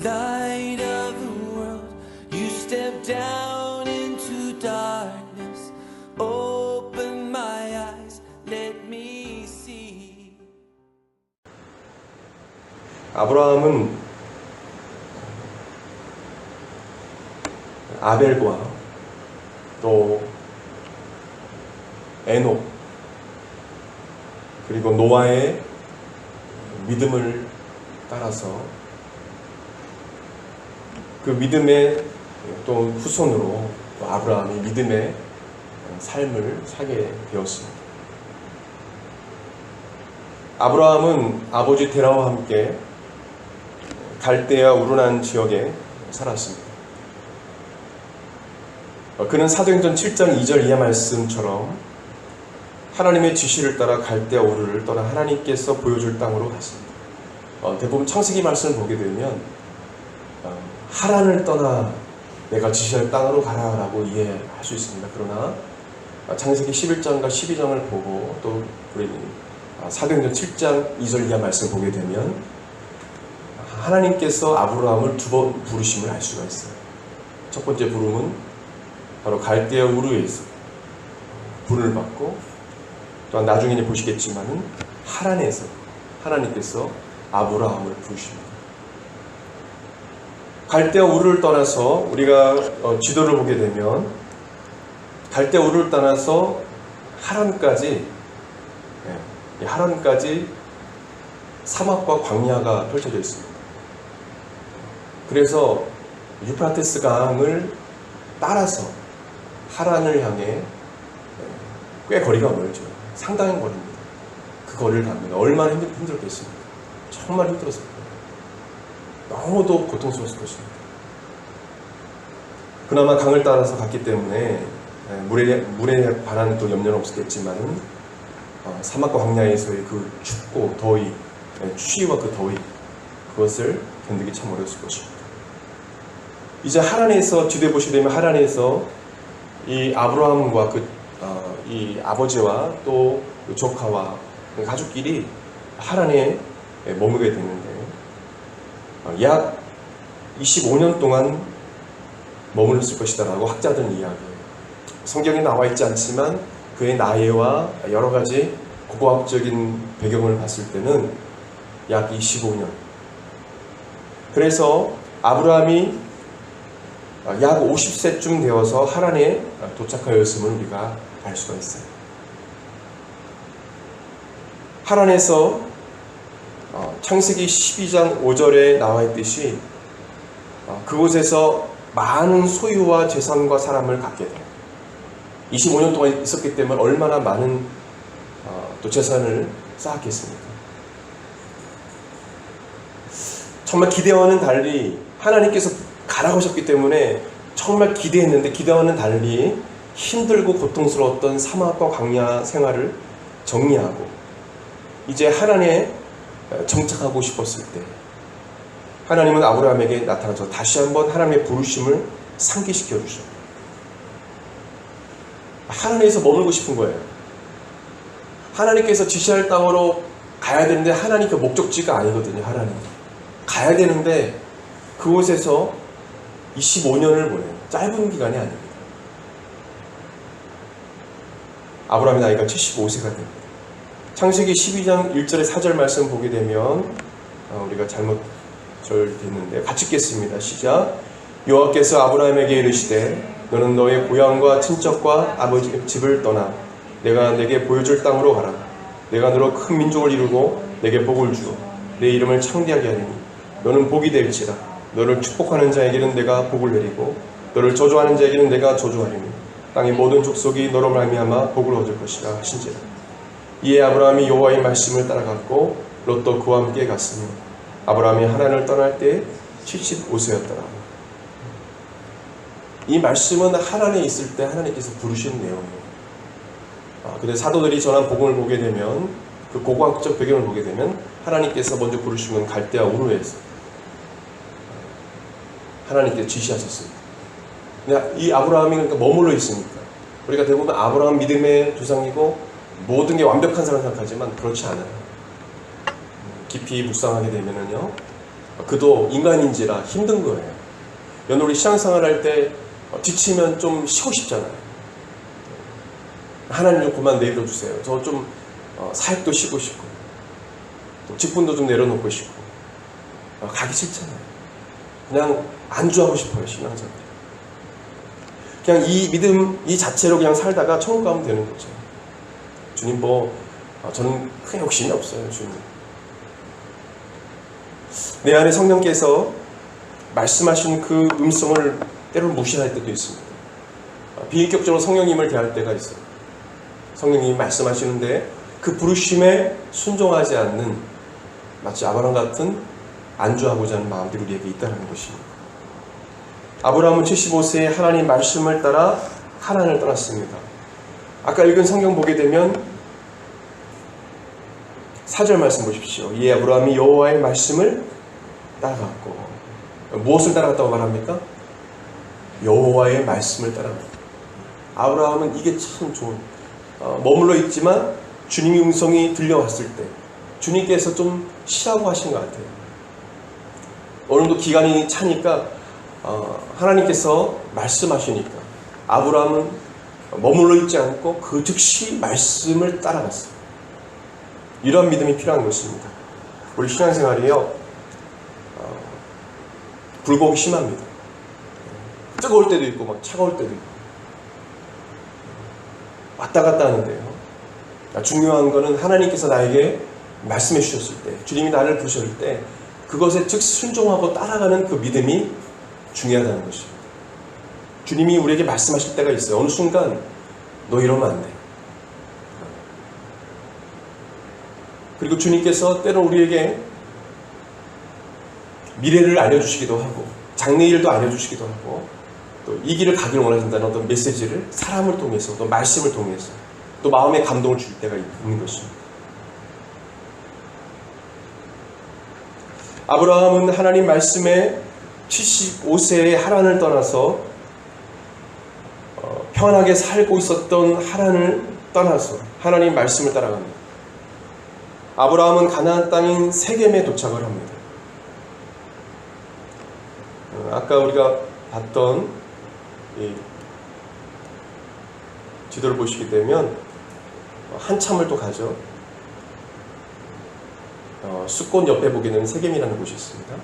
light of the world, you step down into darkness. Open my eyes, let me see. 아브라함은 아벨과 또 에녹 그리고 노아의 믿음을 따라서 그 믿음의 또 후손으로 또 아브라함이 믿음의 삶을 살게 되었습니다. 아브라함은 아버지 데라와 함께 갈대아 우르난 지역에 살았습니다. 그는 사도행전 7장 2절 이하 말씀처럼 하나님의 지시를 따라 갈대아 우르를 떠나 하나님께서 보여줄 땅으로 갔습니다. 대부분 창세기 말씀을 보게 되면 하란을 떠나 내가 지시할 땅으로 가라라고 이해할 수 있습니다. 그러나 창세기 11장과 12장을 보고 또 우리 사도행전 7장 2절 이하 말씀을 보게 되면 하나님께서 아브라함을 두 번 부르심을 알 수가 있어요. 첫 번째 부름은 바로 갈대아 우르에서 불을 받고 또한 나중에 보시겠지만은 하란에서 하나님께서 아브라함을 부르십니다. 갈대아 우르를 떠나서 우리가 지도를 보게 되면 갈대아 우르를 떠나서 하란까지 사막과 광야가 펼쳐져 있습니다. 그래서 유프라테스 강을 따라서 하란을 향해 꽤 거리가 멀죠. 상당한 거리입니다. 그 거리를 갑니다. 얼마나 힘들었겠습니까? 정말 힘들었을 거예요. 너무도 고통스러웠을 것입니다. 그나마 강을 따라서 갔기 때문에 물에 관한 또 염려는 없었겠지만 사막과 광야에서의 그 춥고 더위, 추위와 그 더위 그것을 견디기 참 어려웠을 것입니다. 이제 하란에서 지도해 보시게 되면 하란에서 이 아브라함과 이 아버지와 또 그 조카와 가족끼리 하란에 머무게 되는데 약 25년 동안 머물렀을 것이다라고 학자들은 이야기해요. 성경에 나와 있지 않지만 그의 나이와 여러 가지 고고학적인 배경을 봤을 때는 약 25년. 그래서 아브라함이 약 50세쯤 되어서 하란에 도착하였음을 우리가 알 수가 있어요. 하란에서 창세기 12장 5절에 나와 있듯이 그곳에서 많은 소유와 재산과 사람을 갖게 돼요. 25년 동안 있었기 때문에 얼마나 많은 또 재산을 쌓았겠습니까? 정말 기대와는 달리 하나님께서 가라고 하셨기 때문에 정말 기대했는데 기대와는 달리 힘들고 고통스러웠던 사막과 광야 생활을 정리하고 이제 하란에 정착하고 싶었을 때 하나님은 아브라함에게 나타나서 다시 한번 하나님의 부르심을 상기시켜 주셔요. 하란에서 머물고 싶은 거예요. 하나님께서 지시할 땅으로 가야 되는데 하나님 그 목적지가 아니거든요. 하나님 가야 되는데 그곳에서 25년을 보내요. 짧은 기간이 아닙니다. 아브라함의 나이가 75세가 됩니다. 창세기 12장 1절에 4절 말씀 보게 되면 우리가 잘못 절됐는데 같이 읽겠습니다. 시작. 여호와께서 아브라함에게 이르시되 너는 너의 고향과 친척과 아버지 집을 떠나 내가 내게 보여줄 땅으로 가라. 내가 너로 큰 민족을 이루고 내게 복을 주어 내 이름을 창대하게 하리니 너는 복이 될지라. 너를 축복하는 자에게는 내가 복을 내리고 너를 저주하는 자에게는 내가 저주하리니 땅의 모든 족속이 너로 말미암아 복을 얻을 것이라 하신지라. 이에 아브라함이 여호와의 말씀을 따라갔고 롯도 그와 함께 갔으며 아브라함이 하란을 떠날 때 75세였더라. 이 말씀은 하란에 있을 때 하나님께서 부르신 내용이에요. 근데 사도들이 전한 복음을 보게 되면 그 고고학적 배경을 보게 되면 하나님께서 먼저 부르신 건 갈대아 우르에서 하나님께서 지시하셨습니다. 근데 이 아브라함이 그러니까 머물러 있으니까 우리가 대부분 아브라함 믿음의 조상이고 모든 게 완벽한 사람 생각하지만 그렇지 않아요. 깊이 묵상하게 되면은요 그도 인간인지라 힘든 거예요. 여러분 우리 신앙생활 할 때 지치면 좀 쉬고 싶잖아요. 하나님 좀 그만 내려주세요. 저 좀 사역도 쉬고 싶고 또 직분도 좀 내려놓고 싶고 가기 싫잖아요. 그냥 안주하고 싶어요. 신앙생활. 그냥 이 믿음 이 자체로 그냥 살다가 천국 가면 되는 거죠. 주님 저는 큰 욕심이 없어요. 주님 내 안에 성령께서 말씀하신 그 음성을 때로는 무시할 때도 있습니다. 비인격적으로 성령님을 대할 때가 있어요. 성령님이 말씀하시는데 그 부르심에 순종하지 않는 마치 아브라함 같은 안주하고자 하는 마음들이 우리에게 있다는 것입니다. 아브라함은 75세에 하나님 말씀을 따라 하란을 떠났습니다. 아까 읽은 성경 보게 되면 4절 말씀 보십시오. 이에 아브라함이 여호와의 말씀을 따라갔고, 무엇을 따라갔다고 말합니까? 여호와의 말씀을 따라갔다. 아브라함은 이게 참 좋은, 머물러 있지만 주님의 음성이 들려왔을 때 주님께서 좀 쉬라고 하신 것 같아요. 어느 정도 기간이 차니까 하나님께서 말씀하시니까 아브라함은 머물러 있지 않고 그 즉시 말씀을 따라갔어요. 이런 믿음이 필요한 것입니다. 우리 신앙생활이요, 굴곡이 심합니다. 뜨거울 때도 있고 막 차가울 때도 있고 왔다 갔다 하는데요. 중요한 것은 하나님께서 나에게 말씀해 주셨을 때, 주님이 나를 부르실 때 그것에 즉 순종하고 따라가는 그 믿음이 중요하다는 것입니다. 주님이 우리에게 말씀하실 때가 있어요. 어느 순간 너 이러면 안 돼. 그리고 주님께서 때로 우리에게 미래를 알려주시기도 하고 장래일도 알려주시기도 하고 또 이 길을 가기를 원하신다는 어떤 메시지를 사람을 통해서 또 말씀을 통해서 또 마음의 감동을 줄 때가 있는 것입니다. 아브라함은 하나님 말씀에 75세의 하란을 떠나서 편하게 살고 있었던 하란을 떠나서 하나님 말씀을 따라갑니다. 아브라함은 가나안 땅인 세겜에 도착을 합니다. 아까 우리가 봤던 이 지도를 보시게 되면 한참을 또 가죠. 숫꽃 옆에 보게 되면 세겜이라는 곳이 있습니다.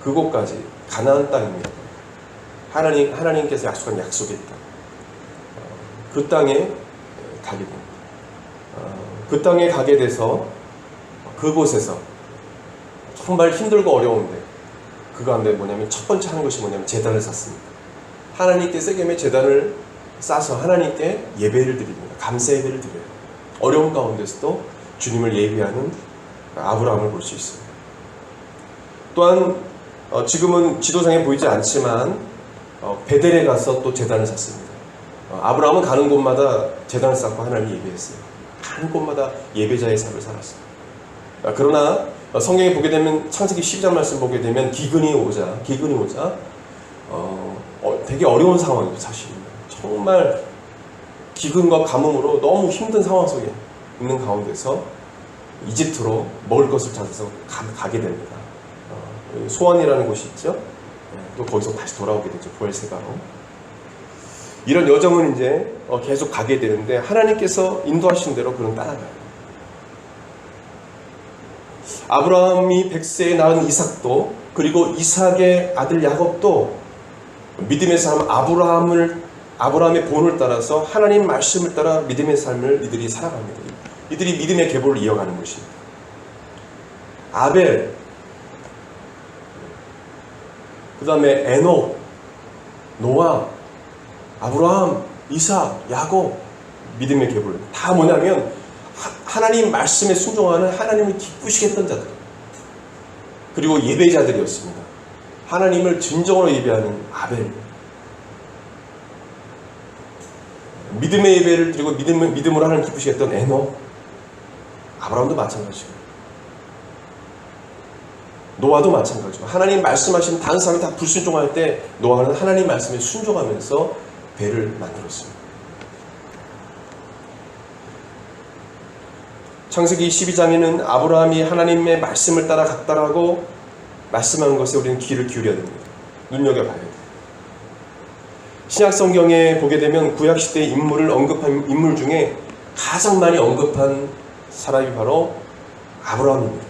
그곳까지 가나안 땅입니다. 하나님께서 약속한 약속의 땅. 그 땅에 가게 됩니다. 그 땅에 가게 돼서 그곳에서 정말 힘들고 어려운데 그 가운데 뭐냐면 첫 번째 하는 것이 뭐냐면 제단을 쌓습니다. 하나님께 세겜의 제단을 쌓아서 하나님께 예배를 드립니다. 감사 예배를 드려요. 어려운 가운데서도 주님을 예배하는 아브라함을 볼 수 있습니다. 또한 지금은 지도상에 보이지 않지만 베델에 가서 또 제단을 쌓습니다. 아브라함은 가는 곳마다 제단을 쌓고 하나님을 예배했어요. 가는 곳마다 예배자의 삶을 살았어요. 그러나 성경에 보게 되면 창세기 12장 말씀 보게 되면 기근이 오자 되게 어려운 상황이죠. 사실입니다. 정말 기근과 가뭄으로 너무 힘든 상황 속에 있는 가운데서 이집트로 먹을 것을 찾아서 가게 됩니다. 소원이라는 곳이 있죠. 또 거기서 다시 돌아오게 되죠. 부엘세바로. 이런 여정은 이제 계속 가게 되는데 하나님께서 인도하신 대로 그는 따라가요. 아브라함이 100세에 낳은 이삭도 그리고 이삭의 아들 야곱도 믿음의 삶 아브라함의 본을 따라서 하나님 말씀을 따라 믿음의 삶을 이들이 살아갑니다. 이들이 믿음의 계보를 이어가는 것입니다. 아벨, 그 다음에 에녹, 노아, 아브라함, 이삭, 야곱, 믿음의 계보를 다 뭐냐면 하나님 말씀에 순종하는 하나님을 기쁘시게 했던 자들, 그리고 예배자들이었습니다. 하나님을 진정으로 예배하는 아벨, 믿음의 예배를 드리고 믿음으로 하나님을 기쁘시게 했던 에녹, 아브라함도 마찬가지고 노아도 마찬가지고 하나님 말씀하신 다른 사람이 다 불순종할 때 노아는 하나님 말씀에 순종하면서 배를 만들었습니다. 창세기 12장에는 아브라함이 하나님의 말씀을 따라 갔다라고 말씀하는 것에 우리는 귀를 기울여야 됩니다. 눈여겨봐야 돼요. 신약 성경에 보게 되면 구약 시대의 인물을 언급한 인물 중에 가장 많이 언급한 사람이 바로 아브라함입니다.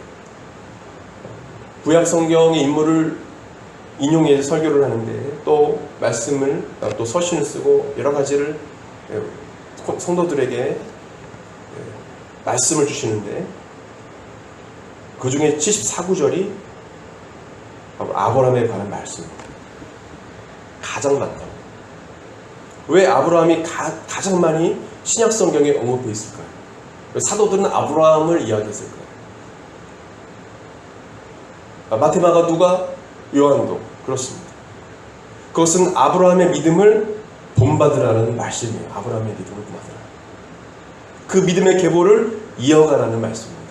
구약 성경의 인물을 인용해서 설교를 하는데 또 말씀을 또 서신을 쓰고 여러 가지를 성도들에게 말씀을 주시는데 그 중에 74구절이 아브라함에 관한 말씀입니다. 가장 많다고. 왜 아브라함이 가장 많이 신약 성경에 언급되어 있을까요? 사도들은 아브라함을 이야기했을까요? 마테마가 누가? 요한도 그렇습니다. 그것은 아브라함의 믿음을 본받으라는 말씀이에요. 아브라함의 믿음을 본받으라. 그 믿음의 계보를 이어가라는 말씀입니다.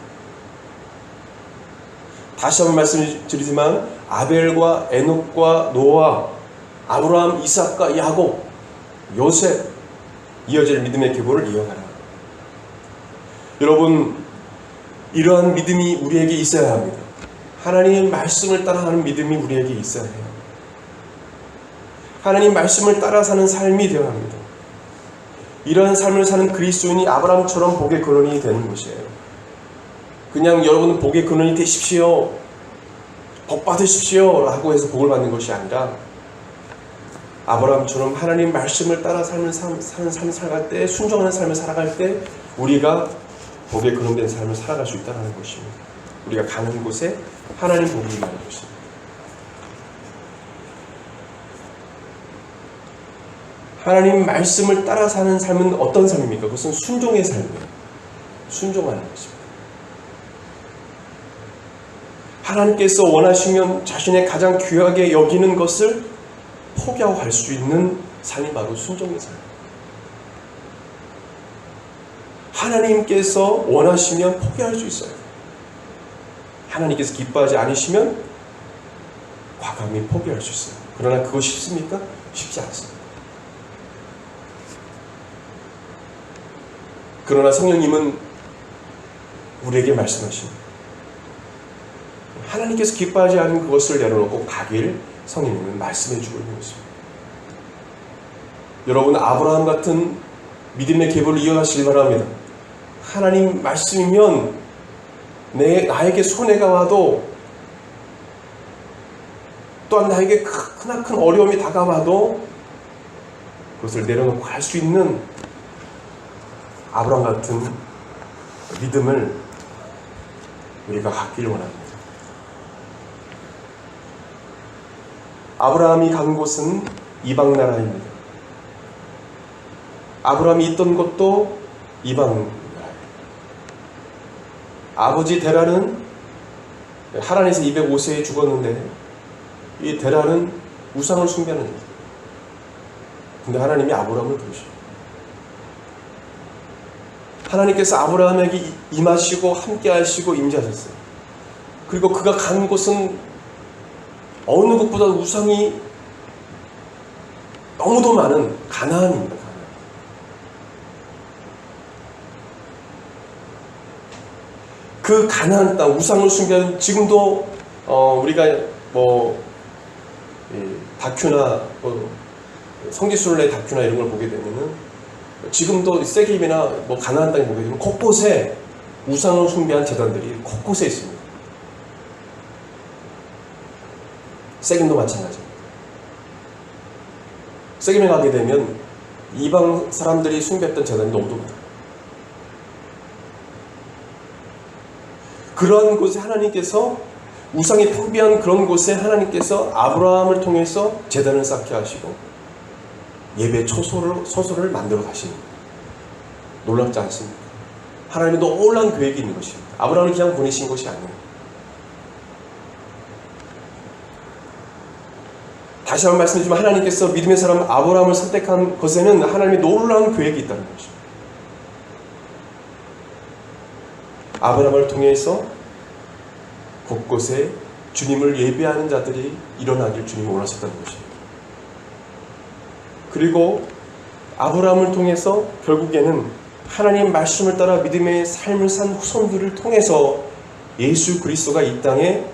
다시 한번 말씀드리지만 아벨과 에녹과 노아, 아브라함, 이삭과 야곱, 요셉 이어질 믿음의 계보를 이어가라. 여러분, 이러한 믿음이 우리에게 있어야 합니다. 하나님의 말씀을 따라하는 믿음이 우리에게 있어야 해요. 하나님 말씀을 따라 사는 삶이 되어야 합니다. 이러한 삶을 사는 그리스도인이 아브라함처럼 복의 근원이 되는 것이에요. 그냥 여러분은 복의 근원이 되십시오, 복 받으십시오 라고 해서 복을 받는 것이 아니라 아브라함처럼 하나님 말씀을 따라 사는 삶을 살아갈 때, 순종하는 삶을 살아갈 때 우리가 복의 근원된 삶을 살아갈 수 있다는 것입니다. 우리가 가는 곳에 하나님 복이 임하는 것입니다. 하나님 말씀을 따라 사는 삶은 어떤 삶입니까? 그것은 순종의 삶이에요. 순종하는 것입니다. 하나님께서 원하시면 자신의 가장 귀하게 여기는 것을 포기하고 수 있는 삶이 바로 순종의 삶입니다. 하나님께서 원하시면 포기할 수 있어요. 하나님께서 기뻐하지 않으시면 과감히 포기할 수 있어요. 그러나 그거 쉽습니까? 쉽지 않습니다. 그러나 성령님은 우리에게 말씀하십니다. 하나님께서 기뻐하지 않은 그것을 내려놓고 가길 성령님은 말씀해 주고 있는 것입니다. 여러분, 아브라함 같은 믿음의 계보를 이어가시기 바랍니다. 하나님 말씀이면 나에게 손해가 와도, 또한 나에게 크나큰 어려움이 다가와도 그것을 내려놓고 갈 수 있는 아브라함 같은 믿음을 우리가 갖기를 원합니다. 아브라함이 간 곳은 이방 나라입니다. 아브라함이 있던 곳도 이방 나라입니다. 아버지 데라는 하란에서 205세에 죽었는데 이 데라는 우상을 숭배하는 자입니다. 근데 하나님이 아브라함을 부르십니다. 하나님께서 아브라함에게 임하시고 함께 하시고 임재하셨어요. 그리고 그가 간 곳은 어느 곳보다 우상이 너무도 많은 가나안입니다. 그 가나안 땅, 우상을 숭배하는, 지금도 우리가 다큐나 성지순례 다큐나 이런 걸 보게 되면은 지금도 세겜이나 가나안 땅에 보게 되면 곳곳에 우상을 숭배한 제단들이 곳곳에 있습니다. 세겜도 마찬가지입니다. 세겜에 가게 되면 이방 사람들이 숭배했던 제단이 너무도 많아요. 그런 곳에 하나님께서, 우상이 풍비한 그런 곳에 하나님께서 아브라함을 통해서 제단을 쌓게 하시고 예배 초소를 만들어 가십니다. 놀랍지 않습니까? 하나님의 놀라운 계획이 있는 것입니다. 아브라함을 그냥 보내신 것이 아니에요. 다시 한번 말씀드리지만 하나님께서 믿음의 사람 아브라함을 선택한 것에는 하나님의 놀라운 계획이 있다는 것입니다. 아브라함을 통해서 곳곳에 주님을 예배하는 자들이 일어나길 주님이 원하셨다는 것입니다. 그리고 아브라함을 통해서 결국에는 하나님 말씀을 따라 믿음의 삶을 산 후손들을 통해서 예수 그리스도가 이 땅에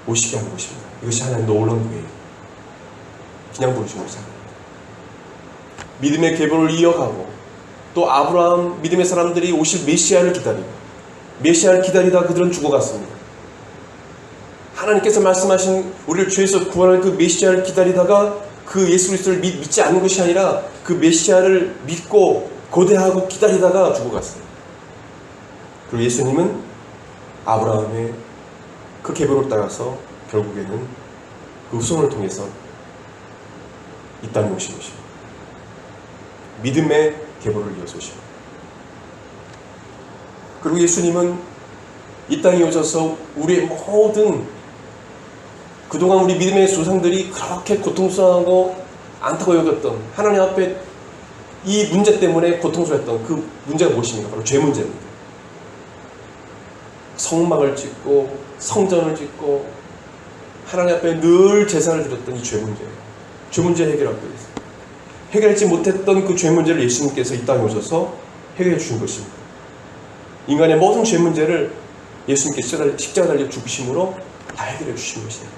오시게 하는 것입니다. 이것이 하나님 놀라운 거예요. 그냥 보여주는 것이 아닙니다. 믿음의 계보를 이어가고 또 아브라함 믿음의 사람들이 오실 메시아를 기다리다 그들은 죽어갔습니다. 하나님께서 말씀하신 우리를 죄에서 구원할 그 메시아를 기다리다가 그 예수 그리스도를 믿지 않는 것이 아니라 그 메시아를 믿고 고대하고 기다리다가 죽어갔어요. 그리고 예수님은 아브라함의 그 계보를 따라서 결국에는 그 후손을 통해서 이 땅에 오신 것입니다. 믿음의 계보를 이어서 오십니다. 그리고 예수님은 이 땅에 오셔서 우리의 모든 그동안 우리 믿음의 조상들이 그렇게 고통스러워하고 안타고 여겼던 하나님 앞에 이 문제 때문에 고통스러웠던 그 문제가 무엇입니까? 바로 죄 문제입니다. 성막을 짓고 성전을 짓고 하나님 앞에 늘 제사를 드렸던 이 죄 문제예요. 죄 문제 해결하기 위해서 해결하지 못했던 그 죄 문제를 예수님께서 이 땅에 오셔서 해결해 주신 것입니다. 인간의 모든 죄 문제를 예수님께서 십자가 달려 죽으심으로 다 해결해 주신 것입니다.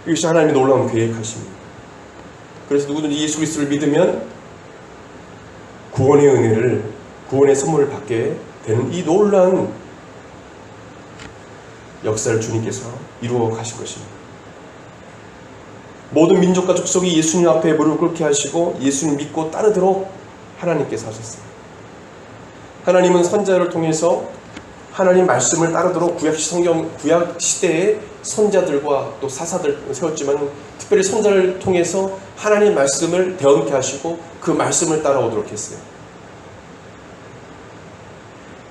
이것이 하나님의 놀라운 계획하십니다. 그래서 누구든지 예수 그리스도를 믿으면 구원의 은혜를, 구원의 선물을 받게 되는 이 놀라운 역사를 주님께서 이루어 가신 것입니다. 모든 민족과 족속이 예수님 앞에 무릎을 꿇게 하시고 예수님 믿고 따르도록 하나님께서 하셨습니다. 하나님은 선자를 통해서 하나님 말씀을 따르도록 구약 시대의 선자들과 또 사사들 세웠지만 특별히 선자를 통해서 하나님 말씀을 대언케 하시고 그 말씀을 따라오도록 했어요.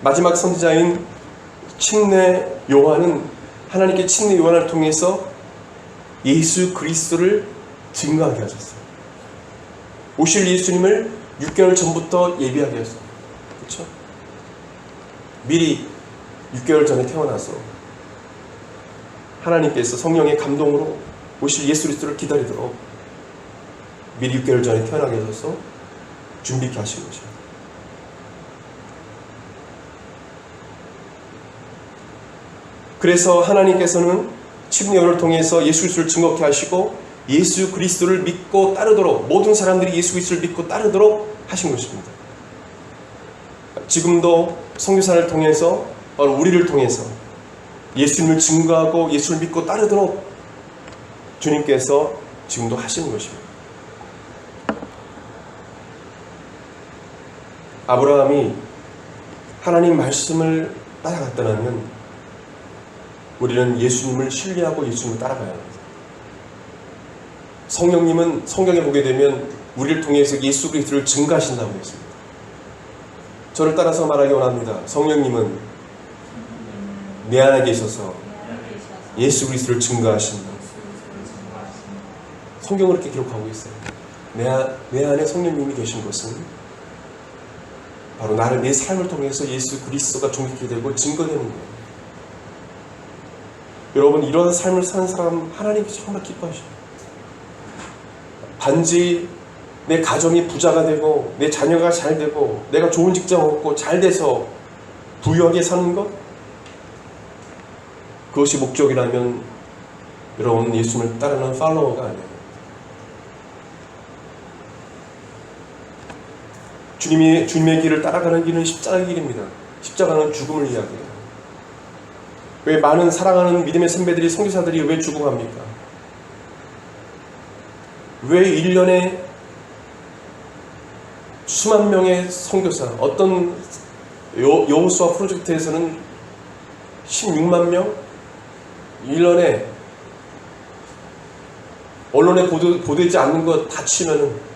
마지막 선지자인 침례 요한은 하나님께 침례 요한을 통해서 예수 그리스도를 증거하게 하셨어요. 오실 예수님을 6개월 전부터 예비하게 하셨어요. 그렇죠? 미리 6개월 전에 태어나서 하나님께서 성령의 감동으로 오실 예수 그리스도를 기다리도록 미리 6개월 전에 태어나게 하셔서 준비케 하신 것입니다. 그래서 하나님께서는 침례요한을 통해서 예수 그리스도를 증거케 하시고 예수 그리스도를 믿고 따르도록 모든 사람들이 예수 그리스도를 믿고 따르도록 하신 것입니다. 지금도 선교사를 통해서 바로 우리를 통해서 예수님을 증거하고 예수를 믿고 따르도록 주님께서 지금도 하시는 것입니다. 아브라함이 하나님 말씀을 따라갔다면 우리는 예수님을 신뢰하고 예수님을 따라가야 합니다. 성령님은 성경에 보게 되면 우리를 통해서 예수 그리스도를 증거하신다고 했습니다. 저를 따라서 말하기 원합니다. 성령님은 내 안에 계셔서 예수 그리스도를 증거하신다. 성경을 이렇게 기록하고 있어요. 내 안에 성령님이 계신 것은 바로 내 삶을 통해서 예수 그리스도가 존귀케 되고 증거되는 거예요. 여러분, 이런 삶을 사는 사람 하나님께서 정말 기뻐하셔요. 단지 내 가정이 부자가 되고 내 자녀가 잘 되고 내가 좋은 직장 얻고 잘 돼서 부유하게 사는 것, 그것이 목적이라면 여러분 예수님을 따르는 팔로워가 아니에요. 주님의 길을 따라가는 길은 십자가의 길입니다. 십자가는 죽음을 이야기해요. 왜 많은 사랑하는 믿음의 선배들이, 선교사들이 왜 죽어갑니까? 왜 1년에 수만 명의 선교사, 어떤 여호수아 프로젝트에서는 16만 명? 1년에 언론에 보도되지 않는 것 다 치면은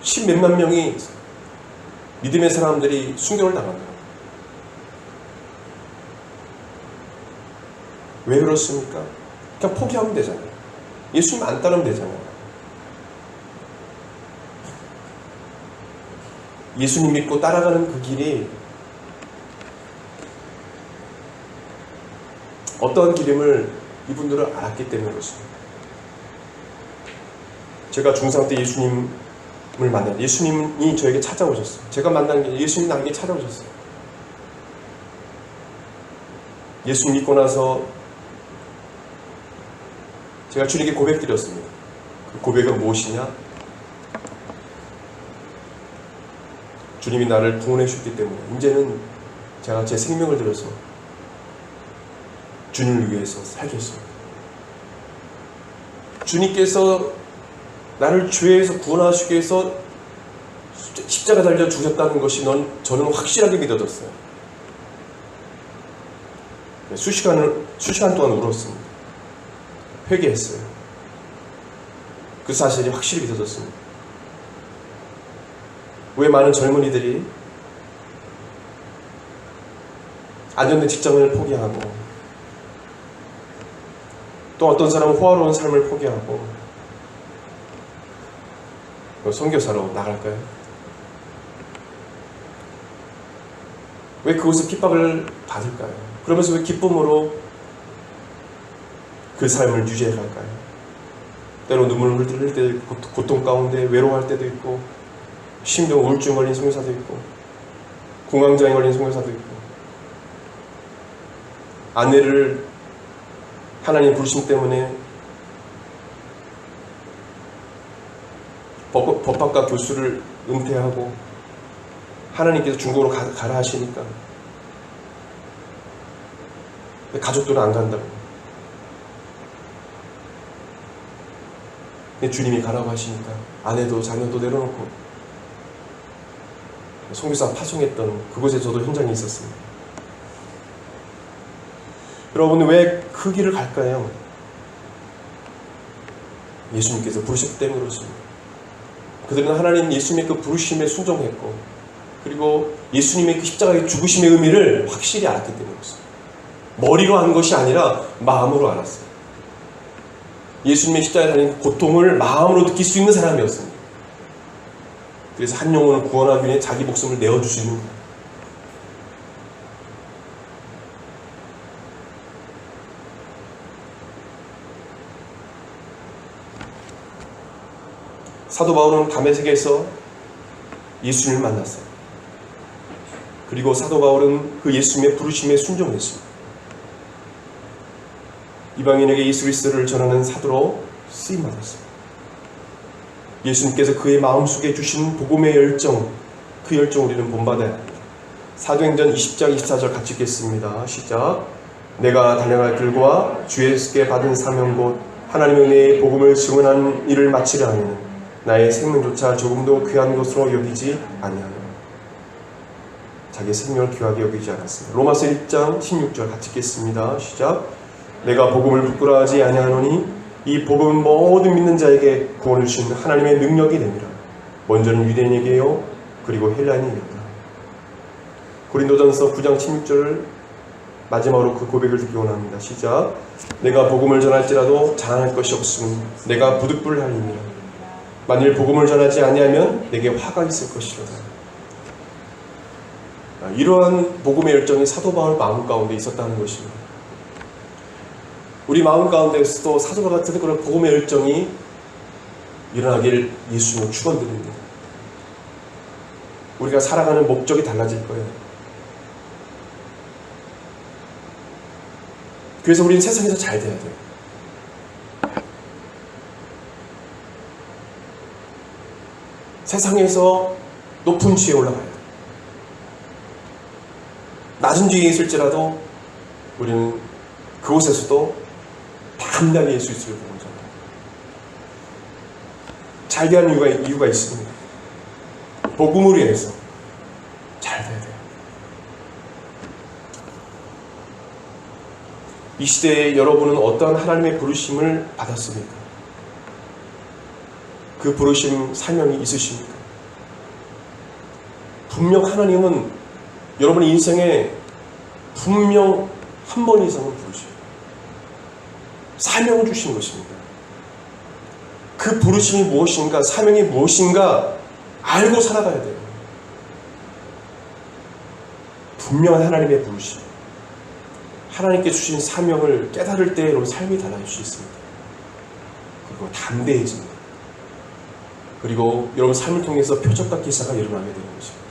10몇만 명이 믿음의 사람들이 순교를 당한다. 왜 그렇습니까? 그냥 포기하면 되잖아요. 예수님 안 따르면 되잖아요. 예수님 믿고 따라가는 그 길이 어떠한 길임을 이분들은 알았기 때문에 그렇습니다. 제가 중3 때 예수님을 만났는데 예수님이 저에게 찾아오셨어요. 제가 만난 게 예수님이 나에게 찾아오셨어요. 예수 믿고 나서 제가 주님께 고백드렸습니다. 그 고백은 무엇이냐? 주님이 나를 구원해 주셨기 때문에 이제는 제가 제 생명을 들여서 주님을 위해서 살겠습니다. 주님께서 나를 죄에서 구원하시기 위해서 십자가 달려 죽으셨다는 것이 저는 확실하게 믿어졌어요. 수시간 동안 울었습니다. 회개했어요. 그 사실이 확실히 믿어졌습니다. 왜 많은 젊은이들이 안정된 직장을 포기하고 또 어떤 사람은 호화로운 삶을 포기하고 선교사로 나갈까요? 왜 그곳에 핍박을 받을까요? 그러면서 왜 기쁨으로 그 삶을 유지해 갈까요? 때로 눈물을 흘릴 때도 있고 고통 가운데 외로워할 때도 있고 심정 우울증 걸린 선교사도 있고 공황장애 걸린 선교사도 있고 아내를 하나님 부르심 때문에 법학과 교수를 은퇴하고 하나님께서 중국으로 가라 하시니까 가족들은 안 간다고. 근데 주님이 가라고 하시니까 아내도 자녀도 내려놓고 선교사 파송했던 그곳에 저도 현장에 있었습니다. 여러분 왜 그 길을 갈까요? 예수님께서 부르셨기 때문에 그렇습니다. 그들은 하나님 예수님의 그 부르심에 순종했고 그리고 예수님의 그 십자가의 죽으심의 의미를 확실히 알았기 때문에 그렇습니다. 머리로 한 것이 아니라 마음으로 알았어요. 예수님의 십자가에 달린 고통을 마음으로 느낄 수 있는 사람이었습니다. 그래서 한 영혼을 구원하기 위해 자기 목숨을 내어줄 수 있는 거예요. 사도 바울은 다메섹에서 예수님을 만났어요. 그리고 사도 바울은 그 예수님의 부르심에 순종했습니다. 이방인에게 예수 그리스도를 전하는 사도로 쓰임받았습니다. 예수님께서 그의 마음속에 주신 복음의 열정, 그 열정을 우리는 본받아야 합니다. 사도행전 20장 24절 같이 읽겠습니다. 시작. 내가 달려갈 길과 주 예수께 받은 사명 곧 하나님의 은혜의 복음을 증언하는 일을 마치려 하니 나의 생명조차 조금도 귀한 것으로 여기지 아니하노라. 자기의 생명을 귀하게 여기지 않았습니다. 로마서 1장 16절 같이 읽겠습니다. 시작. 내가 복음을 부끄러워하지 아니하노니 이 복음은 모든 믿는 자에게 구원을 주신 하나님의 능력이 됩니다. 먼저는 유대인에게요 그리고 헬라인에게요. 고린도전서 9장 16절을 마지막으로 그 고백을 듣기 원합니다. 시작. 내가 복음을 전할지라도 자랑할 것이 없으면 내가 부득불하리니라. 만일 복음을 전하지 아니하면 내게 화가 있을 것이로다. 이러한 복음의 열정이 사도 바울 마음 가운데 있었다는 것입니다. 우리 마음 가운데서도 사도와 같은 그런 복음의 열정이 일어나길 예수님을 축원드립니다. 우리가 살아가는 목적이 달라질 거예요. 그래서 우리는 세상에서 잘 돼야 돼요. 세상에서 높은 지위에 올라가야 돼요. 낮은 지위에 있을지라도 우리는 그곳에서도 당당히 예수 그리스도를 보고 있잖아요. 잘 되는 이유가 있습니다. 복음을 위해서 잘 돼야 돼요. 이 시대에 여러분은 어떠한 하나님의 부르심을 받았습니까? 그 부르심 사명이 있으십니까? 분명 하나님은 여러분의 인생에 분명 한 번 이상은 부르셔요. 사명을 주신 것입니다. 그 부르심이 무엇인가, 사명이 무엇인가 알고 살아가야 돼요. 분명한 하나님의 부르심, 하나님께 주신 사명을 깨달을 때 여러분 삶이 달라질 수 있습니다. 그리고 담대해집니다. 그리고 여러분 삶을 통해서 표적과 기사가 일어나게 되는 것입니다.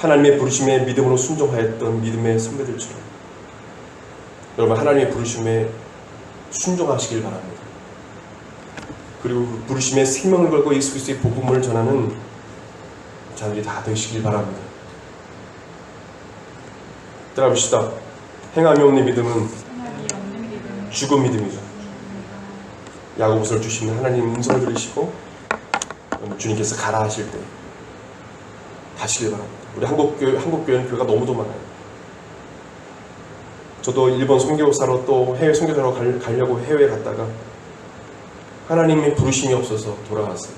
하나님의 부르심에 믿음으로 순종하였던 믿음의 선배들처럼 여러분 하나님의 부르심에 순종하시길 바랍니다. 그리고 그 부르심에 생명을 걸고 예수 그리스도의 복음을 전하는 자들이 다 되시길 바랍니다. 따라봅시다. 행함이 없는 믿음은 죽은 믿음이죠. 야고보서를 주시는 하나님 음성을 들으시고 주님께서 가라 하실 때 가시길 바랍니다. 우리 한국교회는 교회가 너무도 많아요. 저도 일본 선교사로 또 해외 선교사로 가려고 해외에 갔다가 하나님의 부르심이 없어서 돌아왔어요.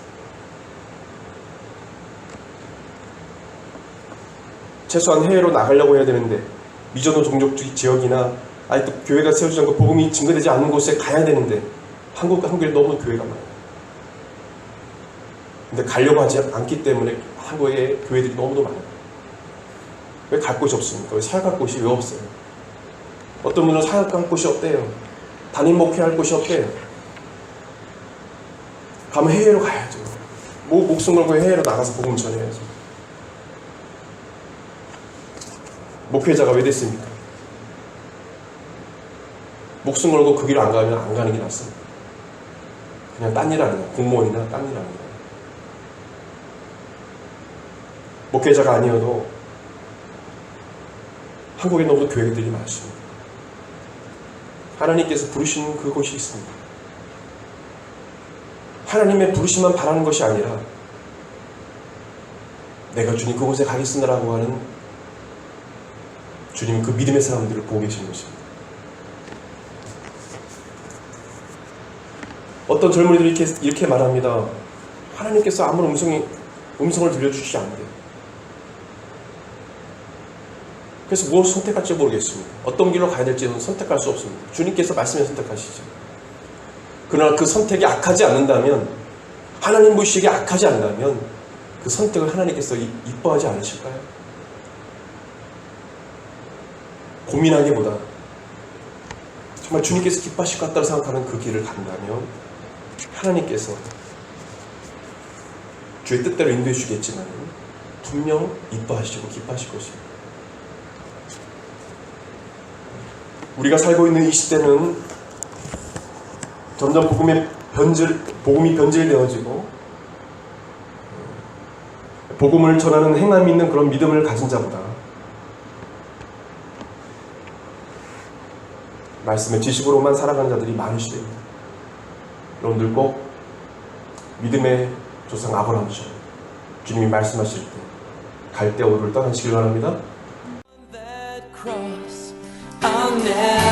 최소한 해외로 나가려고 해야 되는데 미전도 종족주의 지역이나 아직도 교회가 세워지지 않고 복음이 증거되지 않는 곳에 가야 되는데 한국에 너무 교회가 많아요. 근데 가려고 하지 않기 때문에 한국에 교회들이 너무도 많아요. 왜 갈 곳이 없습니까? 왜 사역할 곳이 왜 없어요? 어떤 분은 사역할 곳이 없대요. 담임 목회할 곳이 없대요. 가면 해외로 가야죠. 목숨 걸고 해외로 나가서 복음 전해야죠. 목회자가 왜 됐습니까? 목숨 걸고 그 길을 안 가면 안 가는 게 낫습니다. 그냥 딴 일 하는 거예요. 공무원이나 딴 일 하는 거예요. 목회자가 아니어도 한국에 너무 교회들이 많습니다. 하나님께서 부르시는 그곳이 있습니다. 하나님의 부르심만 바라는 것이 아니라 내가 주님 그곳에 가겠습니다라고 하는 주님 그 믿음의 사람들을 보고 계시는 것입니다. 어떤 젊은이들이 이렇게 말합니다. 하나님께서 아무런 음성을 들려주시지 않는데 그래서 무엇을 선택할지 모르겠습니다. 어떤 길로 가야 될지는 선택할 수 없습니다. 주님께서 말씀에 선택하시죠. 그러나 그 선택이 악하지 않는다면 하나님 보시기에 악하지 않다면 그 선택을 하나님께서 이뻐하지 않으실까요? 고민하기보다 정말 주님께서 기뻐하실 것 같다고 생각하는 그 길을 간다면 하나님께서 주의 뜻대로 인도해 주겠지만 분명 이뻐하시고 기뻐하실 것입니다. 우리가 살고 있는 이 시대는 점점 복음이 변질되어지고 복음을 전하는 행함이 있는 그런 믿음을 가진 자보다 말씀의 지식으로만 살아가는 자들이 많은 시대입니다. 여러분들 꼭 믿음의 조상 아브라함처럼 주님이 말씀하실 때 갈대아우를 떠나시길 바랍니다. I'll never